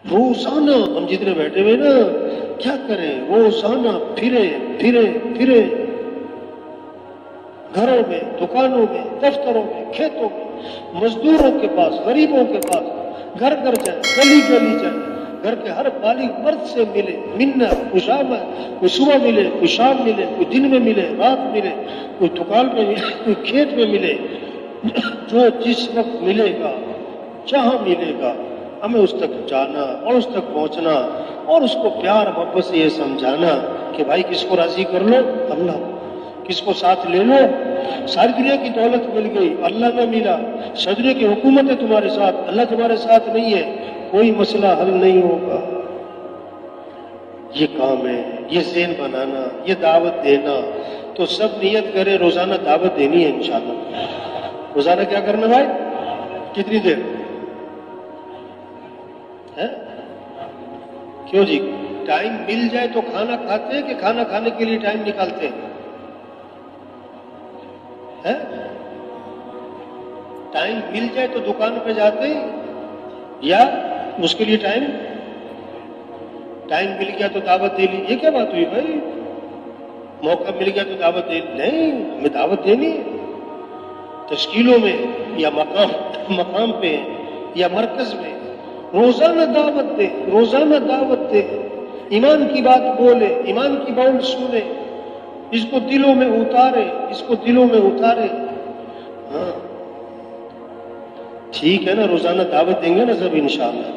روزانہ ہم جتنے بیٹھے ہوئے نا کیا کریں، روزانہ پھرے پھرے پھرے، گھروں میں، دکانوں میں، دفتروں میں، کھیتوں میں، مزدوروں کے پاس، غریبوں کے پاس، گھر گھر جائیں، گلی گلی جائیں، گھر کے ہر بالغ مرد سے ملے، منت، خوشامد، کوئی صبح ملے، کوئی شام ملے، کوئی دن میں ملے، رات ملے، کوئی دکان میں ملے، کوئی کھیت میں ملے، جو جس وقت ملے گا، جہاں ملے گا، ہمیں اس تک جانا اور اس تک پہنچنا اور اس کو پیار محبت سے یہ سمجھانا کہ بھائی کس کو راضی کر لو؟ اللہ، کس کو ساتھ لے لو؟ ساری دنیا کی دولت مل گئی، اللہ نہ ملا، سجدے کی حکومت ہے تمہارے ساتھ، اللہ تمہارے ساتھ نہیں ہے، کوئی مسئلہ حل نہیں ہوگا۔ یہ کام ہے، یہ ذہن بنانا، یہ دعوت دینا۔ تو سب نیت کرے روزانہ دعوت دینی ہے انشاءاللہ۔ روزانہ کیا کرنا بھائی؟ کتنی دیر ہے؟ کیوں جی؟ ٹائم مل جائے تو کھانا کھاتے ہیں کہ کھانا کھانے کے لیے ٹائم نکالتے ہیں؟ ٹائم مل جائے تو دکان پہ جاتے ہیں یا اس کے لیے ٹائم مل گیا تو دعوت دے لی؟ یہ کیا بات ہوئی بھائی؟ موقع مل گیا تو دعوت دے لی؟ نہیں، ہمیں دعوت دینی ہے، تشکیلوں میں یا مقام پہ یا مرکز میں روزانہ دعوت دے، روزانہ دعوت دے، ایمان کی بات بولے، ایمان کی بات سنے، اس کو دلوں میں اتارے، اس کو دلوں میں اتارے۔ ہاں ٹھیک ہے نا، روزانہ دعوت دیں گے نا سب انشاءاللہ۔